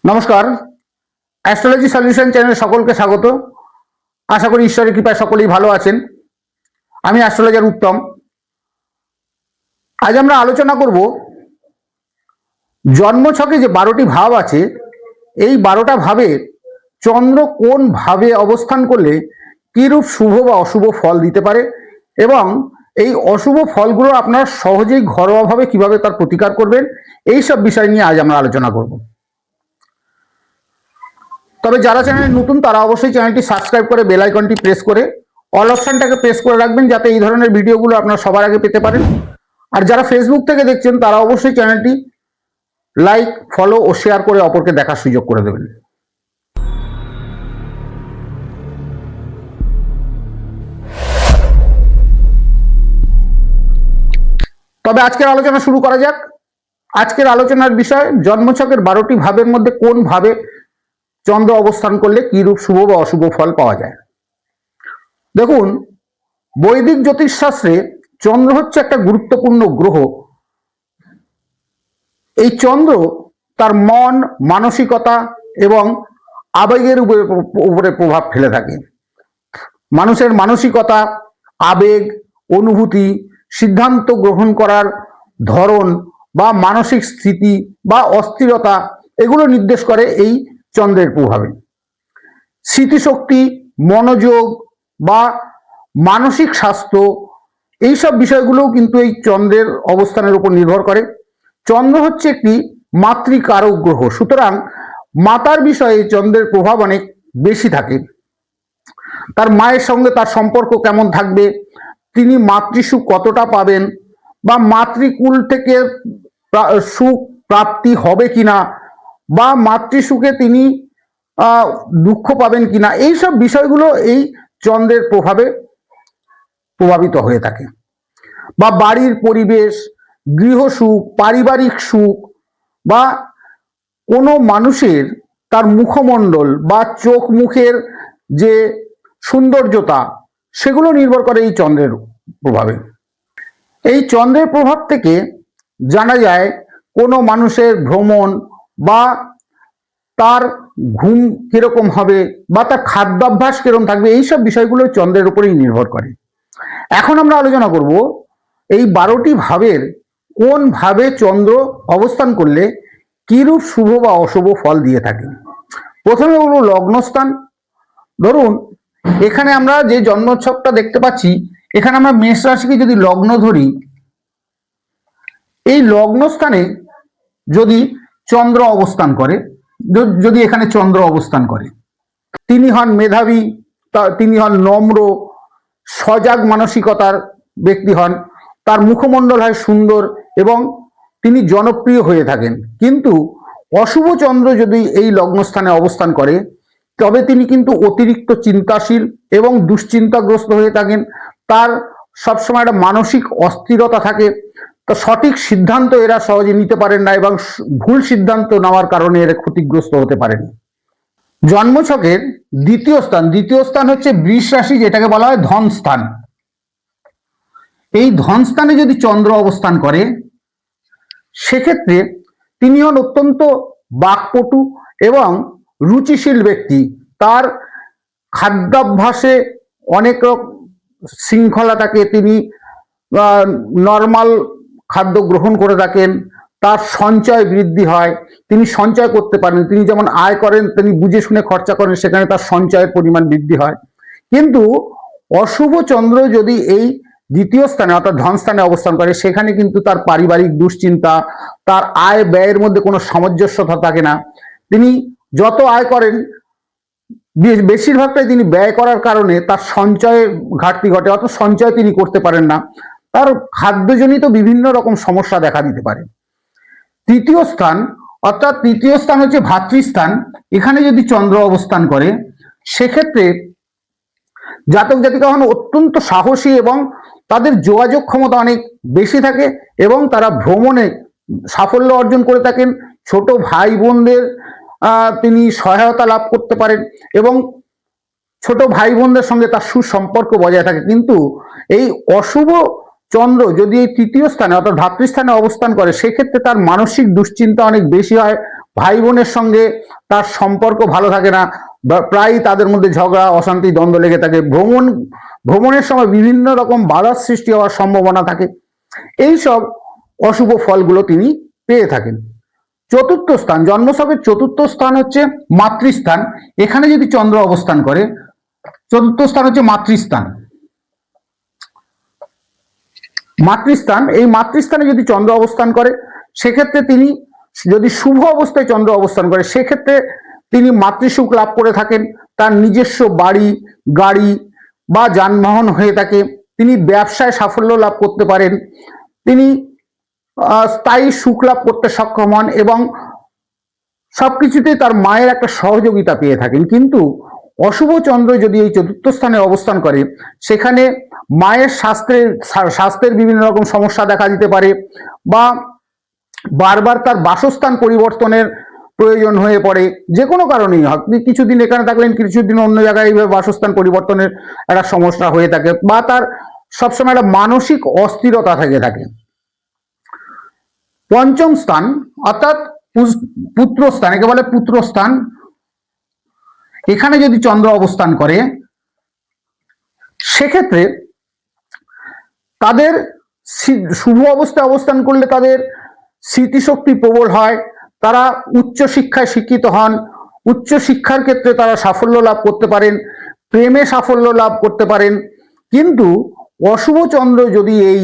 নমস্কার, astrology solution চ্যানেলে সকলকে স্বাগত। আশা করি ঈশ্বরের কৃপায় সকলেই ভালো আছেন। আমি অ্যাস্ট্রোলজার উত্তম। আজ আমরা আলোচনা করব জন্মছকে যে 12টি ভাব আছে, এই 12টা ভাবে চন্দ্র কোন ভাবে অবস্থান করলে কিরূপ শুভ বা অশুভ ফল দিতে পারে এবং এই অশুভ ফলগুলো আপনারা সহজেই ঘরোয়াভাবে কিভাবে তার প্রতিকার করবেন, এই সব বিষয় নিয়ে আজ আমরা আলোচনা করব। তবে যারা চ্যানেলে নতুন তারা অবশ্যই চ্যানেলটি সাবস্ক্রাইব করে বেল আইকনটি প্রেস করে অল অপশনটাকে প্রেস করে রাখবেন, যাতে এই ধরনের ভিডিওগুলো আপনারা সবার আগে পেতে পারেন। আর যারা ফেসবুক থেকে দেখছেন তারা অবশ্যই চ্যানেলটি লাইক, ফলো ও শেয়ার করে অপরকে দেখার সুযোগ করে দেবেন। তবে আজকের আলোচনা শুরু করা যাক। আজকের আলোচনার বিষয় জন্মছকের 12টি ভাবের মধ্যে কোন ভাবে চন্দ্র অবস্থান করলে কিরূপ শুভ বা অশুভ ফল পাওয়া যায়। দেখুন, বৈদিক জ্যোতিষশাস্ত্রে চন্দ্র হচ্ছে একটা গুরুত্বপূর্ণ গ্রহ। এই চন্দ্র তার মন, মানসিকতা এবং আবেগের উপরে প্রভাব ফেলে থাকে। মানুষের মানসিকতা, আবেগ, অনুভূতি, সিদ্ধান্ত গ্রহণ করার ধরন বা মানসিক স্থিতি বা অস্থিরতা, এগুলো নির্দেশ করে এই চন্দ্রের প্রভাবে। স্মৃতিশক্তি, মনোযোগ বা মানসিক স্বাস্থ্য, এইসব বিষয়গুলোও কিন্তু এই চন্দ্রের অবস্থানের উপর নির্ভর করে। চন্দ্র হচ্ছে একটি মাতৃকারক গ্রহ, সুতরাং মাতার বিষয়ে চন্দ্রের প্রভাব অনেক বেশি থাকে। তার মায়ের সঙ্গে তার সম্পর্ক কেমন থাকবে, তিনি মাতৃসুখ কতটা পাবেন বা মাতৃকুল থেকে সুখ প্রাপ্তি হবে কিনা বা মাতৃসুখে তিনি দুঃখ পাবেন কিনা, এইসব বিষয়গুলো এই চন্দ্রের প্রভাবে প্রভাবিত হয়ে থাকে। বা বাড়ির পরিবেশ, গৃহসুখ, পারিবারিক সুখ বা কোনো মানুষের তার মুখমণ্ডল বা চোখ মুখের যে সৌন্দর্যতা, সেগুলো নির্ভর করে এই চন্দ্রের প্রভাবে। এই চন্দ্রের প্রভাব থেকে জানা যায় কোনো মানুষের ভ্রমণ বা তার ঘুম কিরকম হবে বা তার খাদ্যাভ্যাস কিরকম থাকবে, এইসব বিষয়গুলো চন্দ্রের উপরেই নির্ভর করে। এখন আমরা আলোচনা করব এই 12টি ভাবের কোন ভাবে চন্দ্র অবস্থান করলে কিরূপ শুভ বা অশুভ ফল দিয়ে থাকে। প্রথমে হলো লগ্নস্থান। ধরুন, এখানে আমরা যে জন্মছকটা দেখতে পাচ্ছি, এখানে আমরা মেষ রাশিকে যদি লগ্ন ধরি, এই লগ্নস্থানে যদি চন্দ্র অবস্থান করে, যদি এখানে চন্দ্র অবস্থান করে, তিনি হন মেধাবী, তিনি হন নম্র, সজাগ মানসিকতার ব্যক্তি হন, তার মুখমণ্ডল হয় সুন্দর এবং তিনি জনপ্রিয় হয়ে থাকেন। কিন্তু অশুভ চন্দ্র যদি এই লগ্নস্থানে অবস্থান করে, তবে তিনি কিন্তু অতিরিক্ত চিন্তাশীল এবং দুশ্চিন্তাগ্রস্ত হয়ে থাকেন। তার সবসময় একটা মানসিক অস্থিরতা থাকে। তো সঠিক সিদ্ধান্ত এরা সহজে নিতে পারেন না এবং ভুল সিদ্ধান্ত নেওয়ার কারণে এরা ক্ষতিগ্রস্ত হতে পারেন। জন্মছকের দ্বিতীয় স্থান হচ্ছে বৃষ রাশি, যেটাকে বলা হয় ধন স্থান। এই ধন স্থানে যদি চন্দ্র অবস্থান করে, সেক্ষেত্রে তিনি হন অত্যন্ত বাকপটু এবং রুচিশীল ব্যক্তি। তার খাদ্যাভ্যাসে অনেক শৃঙ্খলা থাকে, তিনি নর্মাল খাদ্য গ্রহণ করে থাকেন, তার সঞ্চয় বৃদ্ধি হয়, তিনি সঞ্চয় করতে পারেন, তিনি যেমন আয় করেন তিনি বুঝে শুনে খরচা করেন, সেখানে তার সঞ্চয়ের পরিমাণ বৃদ্ধি হয়। কিন্তু অশুভ চন্দ্র যদি এই দ্বিতীয় স্থানে অর্থাৎ ধন স্থানে অবস্থান করে, সেখানে কিন্তু তার পারিবারিক দুশ্চিন্তা, তার আয় ব্যয়ের মধ্যে কোনো সামঞ্জস্যতা থাকে না। তিনি যত আয় করেন বেশিরভাগটাই তিনি ব্যয় করার কারণে তার সঞ্চয়ের ঘাটতি ঘটে, অর্থাৎ সঞ্চয় তিনি করতে পারেন না, তার খাদ্যজনিত বিভিন্ন রকম সমস্যা দেখা দিতে পারে। তৃতীয় স্থান হচ্ছে ভাতৃস্থান। এখানে যদি চন্দ্র অবস্থান করে, সেক্ষেত্রে জাতক জাতিকা হন অত্যন্ত সাহসী এবং তাদের যোগাযোগ ক্ষমতা অনেক বেশি থাকে এবং তারা ভ্রমণে সাফল্য অর্জন করে থাকেন। ছোট ভাই বোনদের তিনি সহায়তা লাভ করতে পারেন এবং ছোট ভাই বোনদের সঙ্গে তার সুসম্পর্ক বজায় থাকে। কিন্তু এই অশুভ চন্দ্র যদি এই তৃতীয় স্থানে অর্থাৎ ভাতৃস্থানে অবস্থান করে, সেক্ষেত্রে তার মানসিক দুশ্চিন্তা অনেক বেশি হয়, ভাই বোনের সঙ্গে তার সম্পর্ক ভালো থাকে না, প্রায়ই তাদের মধ্যে ঝগড়া অশান্তি দ্বন্দ্ব লেগে থাকে। ভ্রমণের সময় বিভিন্ন রকম বাধার সৃষ্টি হওয়ার সম্ভাবনা থাকে। এই সব অশুভ ফলগুলো তিনি পেয়ে থাকেন। চতুর্থ স্থান, জন্মছকের চতুর্থ স্থান হচ্ছে মাতৃস্থান। এখানে যদি চন্দ্র অবস্থান করে, চতুর্থ স্থান হচ্ছে মাতৃস্থান। মাতৃস্থান, এই মাতৃস্থানে যদি চন্দ্র অবস্থান করে সেক্ষেত্রে তিনি, যদি শুভ অবস্থায় চন্দ্র অবস্থান করে সেক্ষেত্রে তিনি মাতৃসুখ লাভ করে থাকেন। তার নিজস্ব বাড়ি, গাড়ি বা যানবাহন হয়ে থাকে। তিনি ব্যবসায় সাফল্য লাভ করতে পারেন। তিনি স্থায়ী সুখ লাভ করতে সক্ষম হন এবং সবকিছুতেই তার মায়ের একটা সহযোগিতা পেয়ে থাকেন। কিন্তু অশুভ চন্দ্র যদি এই চতুর্থ স্থানে অবস্থান করে সেখানে মায়ের স্বাস্থ্যের বিভিন্ন রকম সমস্যা দেখা দিতে পারে, বা বারবার তার বাসস্থান পরিবর্তনের প্রয়োজন হয়ে পড়ে। যে কোনো কারণেই হোক, আপনি কিছুদিন এখানে থাকলেন, কিছুদিন অন্য জায়গায় এইভাবে বাসস্থান পরিবর্তনের একটা সমস্যা হয়ে থাকে, বা তার সবসময় একটা মানসিক অস্থিরতা থেকে থাকে। পঞ্চম স্থান অর্থাৎ পুত্রস্থান, একে বলে পুত্রস্থান। এখানে যদি চন্দ্র অবস্থান করে সেক্ষেত্রে তাদের শুভ অবস্থায় অবস্থান করলে তাদের স্মৃতিশক্তি প্রবল হয়, তারা উচ্চ শিক্ষায় শিক্ষিত হন, উচ্চ শিক্ষার ক্ষেত্রে তারা সাফল্য লাভ করতে পারেন, প্রেমে সাফল্য লাভ করতে পারেন। কিন্তু অশুভ চন্দ্র যদি এই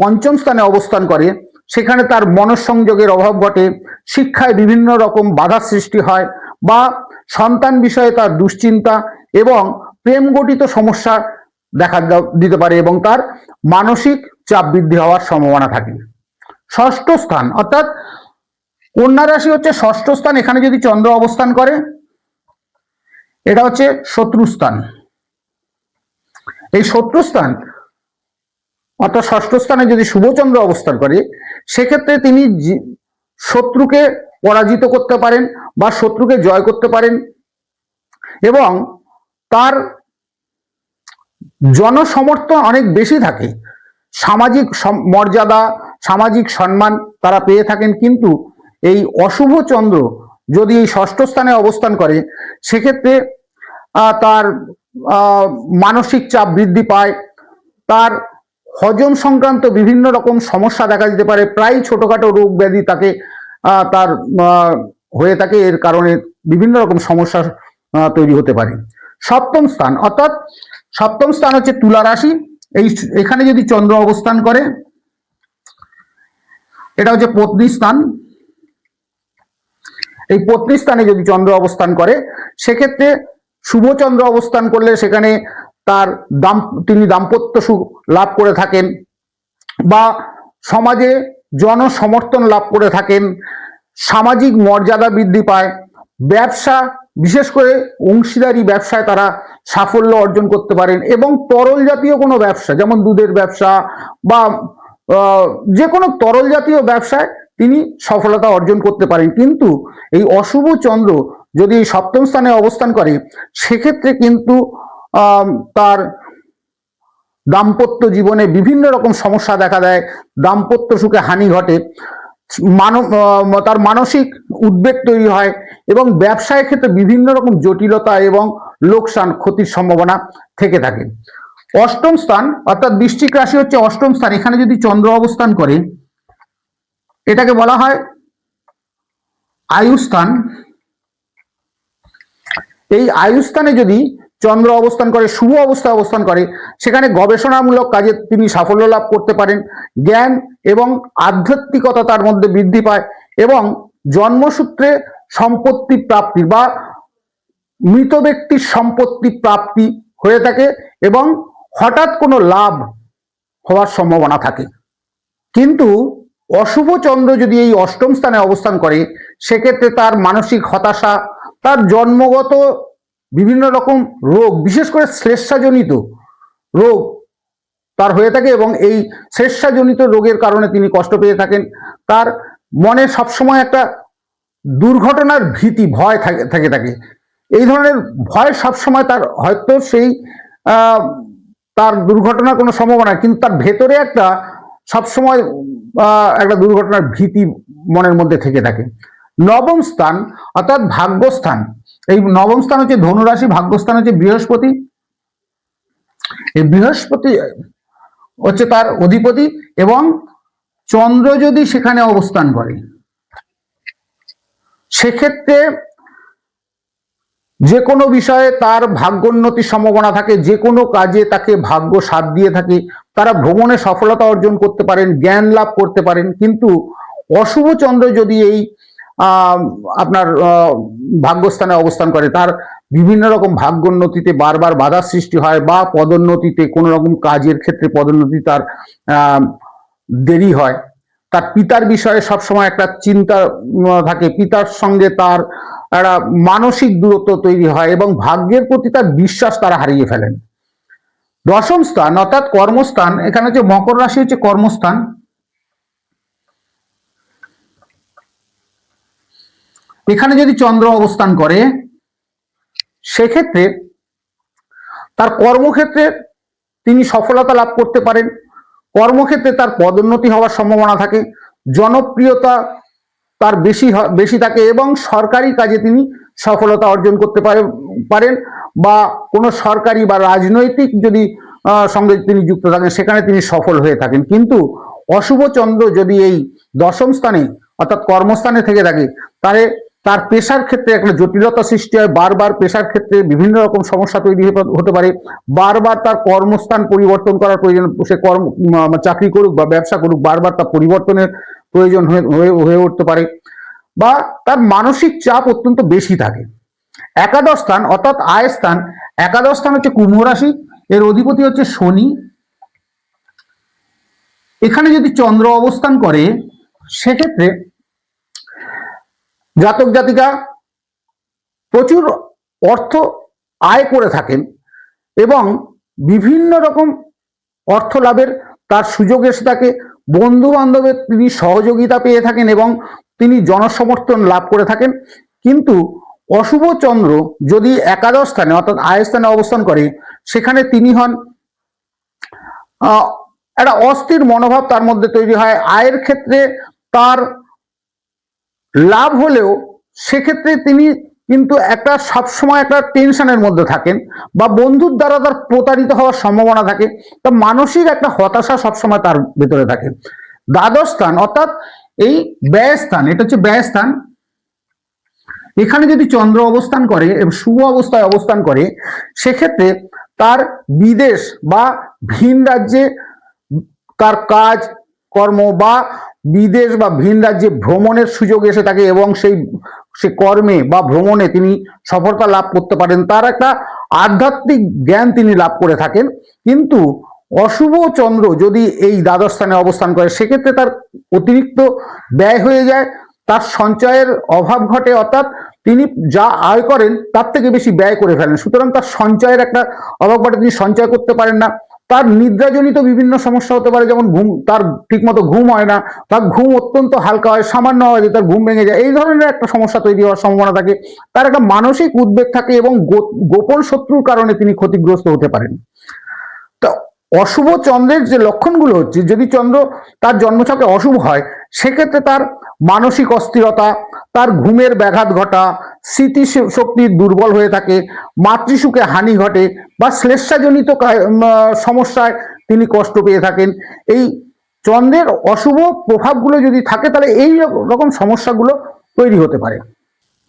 পঞ্চম স্থানে অবস্থান করে সেখানে তার মনঃসংযোগের অভাব ঘটে, শিক্ষায় বিভিন্ন রকম বাধার সৃষ্টি হয়, বা সন্তান বিষয়ে তার দুশ্চিন্তা এবং প্রেম গঠিত সমস্যা দেখা দিতে পারে এবং তার মানসিক চাপ বৃদ্ধি হওয়ার সম্ভাবনা থাকে। ষষ্ঠ স্থান অর্থাৎ কন্যা রাশি হচ্ছে ষষ্ঠ স্থান। এখানে যদি চন্দ্র অবস্থান করে এটা হচ্ছে শত্রুস্থান। এই শত্রুস্থান অর্থাৎ ষষ্ঠ স্থানে যদি শুভচন্দ্র অবস্থান করে সেক্ষেত্রে তিনি শত্রুকে পরাজিত করতে পারেন বা শত্রুকে জয় করতে পারেন এবং তার জনসমর্থন অনেক বেশি থাকে, সামাজিক মর্যাদা, সামাজিক সম্মান তারা পেয়ে থাকেন। কিন্তু এই অশুভ চন্দ্র যদি এই ষষ্ঠ স্থানে অবস্থান করে সেক্ষেত্রে তার মানসিক চাপ বৃদ্ধি পায়, তার হজম সংক্রান্ত বিভিন্ন রকম সমস্যা দেখা দিতে পারে, প্রায় ছোটখাটো রোগ ব্যাধি তাকে তার হয়ে থাকে। এর কারণে বিভিন্ন রকম সমস্যা তৈরি হতে পারে। সপ্তম স্থান অর্থাৎ সপ্তম স্থান হচ্ছে তুলা রাশি। এখানে যদি চন্দ্র অবস্থান করে এটা হচ্ছে পত্নী স্থান। এই পত্নী স্থানে যদি চন্দ্র অবস্থান করে সেক্ষেত্রে শুভ চন্দ্র অবস্থান করলে সেখানে তার তিনি দাম্পত্য সুখ লাভ করে থাকেন বা সমাজে জনসমর্থন লাভ করে থাকেন, সামাজিক মর্যাদা বৃদ্ধি পায়, ব্যবসা বিশেষ করে অংশীদারি ব্যবসায় তারা সাফল্য অর্জন করতে পারেন এবং তরল জাতীয় কোনো ব্যবসা যেমন দুধের ব্যবসা বা যে কোনো তরল জাতীয় ব্যবসায় তিনি সফলতা অর্জন করতে পারেন। কিন্তু এই অশুভ চন্দ্র যদি এই সপ্তম স্থানে অবস্থান করে সেক্ষেত্রে কিন্তু তার দাম্পত্য জীবনে বিভিন্ন রকম সমস্যা দেখা দেয়, দাম্পত্য সুখে হানি ঘটে, তার মানসিক উদ্বেগ তৈরি হয় এবং ব্যবসায়ের ক্ষেত্রে বিভিন্ন রকম জটিলতা এবং লোকসান ক্ষতির সম্ভাবনা থেকে থাকে। অষ্টম স্থান অর্থাৎ বৃশ্চিক রাশি হচ্ছে অষ্টম স্থান। এখানে যদি চন্দ্র অবস্থান করে এটাকে বলা হয় আয়ুস্থান। এই আয়ুস্থানে যদি চন্দ্র অবস্থান করে, শুভ অবস্থায় অবস্থান করে, সেখানে গবেষণামূলক কাজে তিনি সাফল্য লাভ করতে পারেন, জ্ঞান এবং আধ্যাত্মিকতা তার মধ্যে বৃদ্ধি পায় এবং জন্মসূত্রে সম্পত্তি প্রাপ্তি বা মৃত ব্যক্তির সম্পত্তি প্রাপ্তি হয়ে থাকে এবং হঠাৎ কোনো লাভ হওয়ার সম্ভাবনা থাকে। কিন্তু অশুভ চন্দ্র যদি এই অষ্টম স্থানে অবস্থান করে সেক্ষেত্রে তার মানসিক হতাশা, তার জন্মগত বিভিন্ন রকম রোগ, বিশেষ করে শ্লেষ্মাজনিত রোগ তার হয়ে থাকে এবং এই শ্লেষ্মাজনিত রোগের কারণে তিনি কষ্ট পেয়ে থাকেন। তার মনে সবসময় একটা দুর্ঘটনার ভীতি, ভয় থাকে থাকে। এই ধরনের ভয় সবসময় তার, হয়তো সেই তার দুর্ঘটনার কোনো সম্ভাবনা, কিন্তু তার ভেতরে একটা সবসময় একটা দুর্ঘটনার ভীতি মনের মধ্যে থেকে থাকে। নবম স্থান অর্থাৎ ভাগ্যস্থান, এই নবম স্থান হচ্ছে ধনুরাশি, ভাগ্যস্থান হচ্ছে বৃহস্পতি। এই বৃহস্পতি হচ্ছে তার অধিপতি, এবং চন্দ্র যদি সেখানে অবস্থান করে সেক্ষেত্রে যে কোনো বিষয়ে তার ভাগ্যোন্নতির সম্ভাবনা থাকে, যে কোনো কাজে তাকে ভাগ্য সাথ দিয়ে থাকে, তারা ভ্রমণে সফলতা অর্জন করতে পারেন, জ্ঞান লাভ করতে পারেন। কিন্তু অশুভ চন্দ্র যদি এই আপনার ভাগ্যস্থানে অবস্থান করে, তার বিভিন্ন রকম ভাগ্যোন্নতিতে বারবার বাধার সৃষ্টি হয়, বা পদোন্নতিতে কোনো রকম কাজের ক্ষেত্রে পদোন্নতি তার দেরি হয়। তার পিতার বিষয়ে সবসময় একটা চিন্তা থাকে, পিতার সঙ্গে তার একটা মানসিক দূরত্ব তৈরি হয়, এবং ভাগ্যের প্রতি তার বিশ্বাস তারা হারিয়ে ফেলেন। দশম স্থান অর্থাৎ কর্মস্থান, এখানে হচ্ছে মকর রাশি হচ্ছে কর্মস্থান। এখানে যদি চন্দ্র অবস্থান করে সেক্ষেত্রে তার কর্মক্ষেত্রে তিনি সফলতা লাভ করতে পারেন, কর্মক্ষেত্রে তার পদোন্নতি হওয়ার সম্ভাবনা থাকে, জনপ্রিয়তা তার বেশি থাকে, এবং সরকারি কাজে তিনি সফলতা অর্জন করতে পারেন, বা কোনো সরকারি বা রাজনৈতিক যদি সঙ্গে তিনি যুক্ত থাকেন সেখানে তিনি সফল হয়ে থাকেন। কিন্তু অশুভ চন্দ্র যদি এই দশম স্থানে অর্থাৎ কর্মস্থানে থেকে থাকে, তাহলে তার পেশার ক্ষেত্রে একটা জটিলতা সৃষ্টি হয়, বারবার পেশার ক্ষেত্রে বিভিন্ন রকম সমস্যা তৈরি হতে পারে, বারবার তার কর্মস্থান পরিবর্তন করার প্রয়োজন, সে চাকরি করুক বা ব্যবসা করুক, বারবার তার পরিবর্তনের প্রয়োজন হয়ে উঠতে পারে, বা তার মানসিক চাপ অত্যন্ত বেশি থাকে। একাদশ স্থান অর্থাৎ আয় স্থান, একাদশ স্থান হচ্ছে কুম্ভ রাশি, এর অধিপতি হচ্ছে শনি। এখানে যদি চন্দ্র অবস্থান করে সেক্ষেত্রে জাতক জাতিকা প্রচুর অর্থ আয় করে থাকেন, এবং বিভিন্ন রকম অর্থ লাভের তার সুযোগ এসে থাকে, বন্ধু বান্ধবের তিনি সহযোগিতা পেয়ে থাকেন, এবং তিনি জনসমর্থন লাভ করে থাকেন। কিন্তু অশুভ চন্দ্র যদি একাদশ স্থানে অর্থাৎ আয় স্থানে অবস্থান করে সেখানে তিনি হন একটা অস্থির মনোভাব তার মধ্যে তৈরি হয়। আয়ের ক্ষেত্রে তার লাভ হলেও সেক্ষেত্রে তিনি কিন্তু একটা সবসময় একটা টেনশনের মধ্যে থাকেন, বা বন্ধুর দ্বারা তার প্রতারিত হওয়ার সম্ভাবনা থাকে, তা মানসিক একটা হতাশা সবসময় তার ভেতরে থাকে। দ্বাদশ স্থান অর্থাৎ এই ব্যয় স্থান, এটা হচ্ছে ব্যয় স্থান। এখানে যদি চন্দ্র অবস্থান করে এবং শুভ অবস্থায় অবস্থান করে সেক্ষেত্রে তার বিদেশ বা ভিন রাজ্যে তার কাজ কর্ম, বা বিদেশ বা ভিন রাজ্যে ভ্রমণের সুযোগ এসে থাকে, এবং সে কর্মে বা ভ্রমণে তিনি সফলতা লাভ করতে পারেন, তার একটা আধ্যাত্মিক জ্ঞান তিনি লাভ করে থাকেন। কিন্তু অশুভ চন্দ্র যদি এই দ্বাদশ স্থানে অবস্থান করে সেক্ষেত্রে তার অতিরিক্ত ব্যয় হয়ে যায়, তার সঞ্চয়ের অভাব ঘটে, অর্থাৎ তিনি যা আয় করেন তার থেকে বেশি ব্যয় করে ফেলেন। সুতরাং তার সঞ্চয়ের একটা অভাব ঘটে, তিনি সঞ্চয় করতে পারেন না। তার নিদ্রাজনিত বিভিন্ন সমস্যা হতে পারে, যেমন ঘুম, তার ঠিকমতো ঘুম হয় না, তার ঘুম অত্যন্ত হালকা হয়, সামান্য হয় যে তার ঘুম ভেঙে যায়, এই ধরনের একটা সমস্যা তৈরি হওয়ার সম্ভাবনা থাকে। তার একটা মানসিক উদ্বেগ থাকে, এবং গোপন শত্রুর কারণে তিনি ক্ষতিগ্রস্ত হতে পারেন। তো অশুভ চন্দ্রের যে লক্ষণগুলো হচ্ছে, যদি চন্দ্র তার জন্মছকে অশুভ হয় সেক্ষেত্রে তার মানসিক অস্থিরতা, তার ঘুমের ব্যাঘাত ঘটা, স্মৃতি শক্তি দুর্বল হয়ে থাকে, মাতৃসুখে হানি ঘটে, বা শ্লেষাজনিত সমস্যায় তিনি কষ্ট পেয়ে থাকেন। এই চন্দ্রের অশুভ প্রভাবগুলো যদি থাকে তাহলে এই রকম সমস্যাগুলো তৈরি হতে পারে।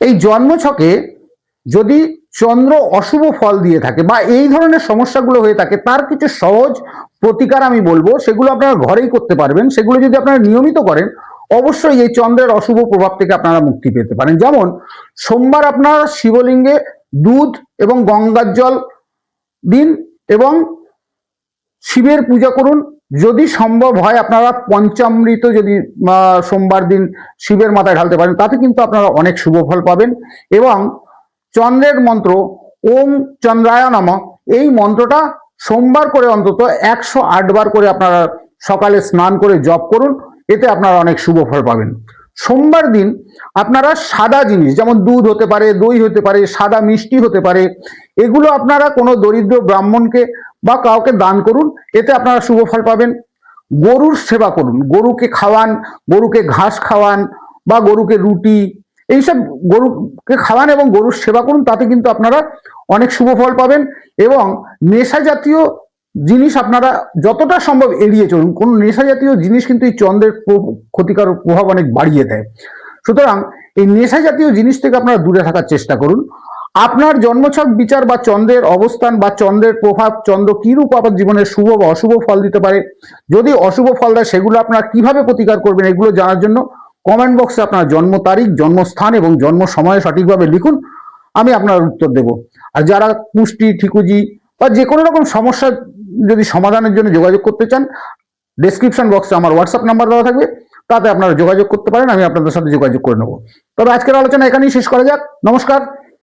এই জন্মছকে যদি চন্দ্র অশুভ ফল দিয়ে থাকে বা এই ধরনের সমস্যাগুলো হয়ে থাকে, তার কিছু সহজ প্রতিকার আমি বলবো, সেগুলো আপনারা ঘরেই করতে পারবেন। সেগুলো যদি আপনারা নিয়মিত করেন অবশ্যই এই চন্দ্রের অশুভ প্রভাব থেকে আপনারা মুক্তি পেতে পারেন। যেমন সোমবার আপনারা শিবলিঙ্গে দুধ এবং গঙ্গার জল দিন এবং শিবের পূজা করুন। যদি সম্ভব হয় আপনারা পঞ্চামৃত যদি সোমবার দিন শিবের মাথায় ঢালতে পারেন, তাতে কিন্তু আপনারা অনেক শুভ ফল পাবেন। এবং চন্দ্রের মন্ত্র ওম চন্দ্রায় নমঃ, এই মন্ত্রটা সোমবার করে অন্তত 108 বার করে আপনারা সকালে স্নান করে জপ করুন, এতে আপনারা অনেক শুভ ফল পাবেন। সোমবার দিন আপনারা সাদা জিনিস যেমন দুধ হতে পারে, দই হতে পারে, সাদা মিষ্টি হতে পারে, এগুলো আপনারা কোনো দরিদ্র ব্রাহ্মণকে বা কাউকে দান করুন, এতে আপনারা শুভ ফল পাবেন। গরুর সেবা করুন, গরুকে খাওয়ান, গরুকে ঘাস খাওয়ান, বা গরুকে রুটি এইসব গরুকে খাওয়ান এবং গরুর সেবা করুন, তাতে কিন্তু আপনারা অনেক শুভ ফল পাবেন। এবং নেশা জাতীয় জিনিস আপনারা যতটা সম্ভব এড়িয়ে চলুন। কোন নেশা জাতীয় জিনিস কিন্তু এই চন্দ্রের ক্ষতিকর প্রভাব অনেক বাড়িয়ে দেয়। সুতরাং এই নেশা জাতীয় জিনিস থেকে আপনারা দূরে থাকার চেষ্টা করুন। আপনার জন্মছক বিচার বা চন্দ্রের অবস্থান বা চন্দ্রের প্রভাব, চন্দ্র কিরূপ আপনার জীবনের শুভ বা অশুভ ফল দিতে পারে, যদি অশুভ ফল দেয় সেগুলো আপনারা কিভাবে প্রতিকার করবেন, এগুলো জানার জন্য কমেন্ট বক্সে আপনার জন্ম তারিখ, জন্মস্থান এবং জন্ম সময় সঠিকভাবে লিখুন, আমি আপনার উত্তর দেব। আর যারা কুষ্টি, ঠিকুজি বা যে কোনো রকম সমস্যা যদি সমাধানের জন্য যোগাযোগ করতে চান, ডেসক্রিপশন বক্সে আমার হোয়াটসঅ্যাপ নাম্বার দেওয়া থাকবে, তাতে আপনারা যোগাযোগ করতে পারেন, আমি আপনাদের সাথে যোগাযোগ করে নেব। তবে আজকের আলোচনা এখানেই শেষ করা যাক। নমস্কার।